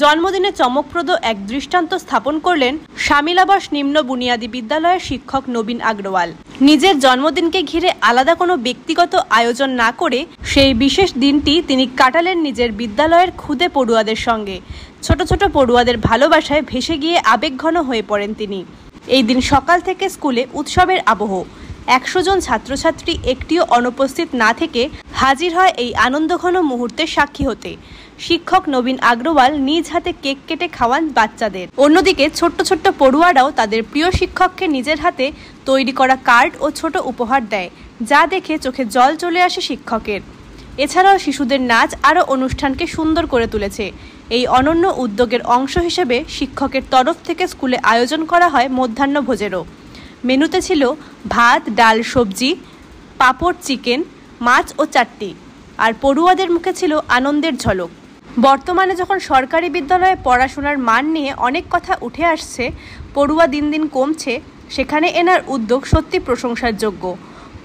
জন্মদিনে চমকপ্রদ এক দৃষ্টান্ত স্থাপন করলেন শামিলাবাস নিম্ন বুনিয়াদী বিদ্যালয়ের শিক্ষক নবীন আগরওয়াল। নিজের জন্মদিনকে ঘিরে আলাদা কোনো ব্যক্তিগত আয়োজন না করে সেই বিশেষ দিনটি তিনি কাটালেন নিজের বিদ্যালয়ের ক্ষুদে পড়ুয়াদের সঙ্গে। ছোট ছোট পড়ুয়াদের ভালোবাসায় ভেসে গিয়ে আবেগঘন হয়ে পড়েন তিনি। এই দিন সকাল থেকে স্কুলে উৎসবের আবহ। 100 জন ছাত্রছাত্রী একটিও অনুপস্থিত না থেকে হাজির হয় এই আনন্দঘন মুহূর্তের সাক্ষী হতে। শিক্ষক নবীন আগরওয়াল নিজ হাতে কেক কেটে খাওয়ান বাচ্চাদের। অন্যদিকে ছোট্ট ছোট্ট পড়ুয়ারাও তাদের প্রিয় শিক্ষককে নিজের হাতে তৈরি করা কার্ড ও ছোট উপহার দেয়, যা দেখে চোখে জল চলে আসে শিক্ষকের। এছাড়াও শিশুদের নাচ আরও অনুষ্ঠানকে সুন্দর করে তুলেছে। এই অনন্য উদ্যোগের অংশ হিসেবে শিক্ষকের তরফ থেকে স্কুলে আয়োজন করা হয় মধ্যাহ্নভোজেরও। মেনুতে ছিল ভাত, ডাল, সবজি, পাঁপড়, চিকেন, মাছ ও চাটনি। আর পড়ুয়াদের মুখে ছিল আনন্দের ঝলক। বর্তমানে যখন সরকারি বিদ্যালয়ে পড়াশোনার মান নিয়ে অনেক কথা উঠে আসছে, পড়ুয়া দিন দিন কমছে, সেখানে এনার উদ্যোগ সত্যি প্রশংসার যোগ্য।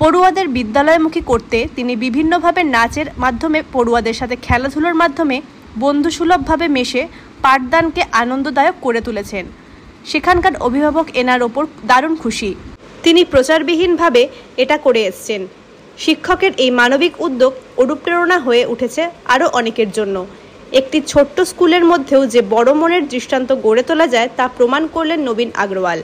পড়ুয়াদের বিদ্যালয়মুখী করতে তিনি বিভিন্নভাবে নাচের মাধ্যমে, পড়ুয়াদের সাথে খেলাধুলোর মাধ্যমে বন্ধুসুলভভাবে মেশে পাঠদানকে আনন্দদায়ক করে তুলেছেন। সেখানকার অভিভাবক এনার ওপর দারুণ খুশি। তিনি প্রচারবিহীনভাবে এটা করে এসছেন। শিক্ষকের এই মানবিক উদ্যোগ অনুপ্রেরণা হয়ে উঠেছে আরও অনেকের জন্য। একটি ছোট্ট স্কুলের মধ্যেও যে বড় মনের দৃষ্টান্ত গড়ে তোলা যায় তা প্রমাণ করলেন নবীন আগরওয়াল।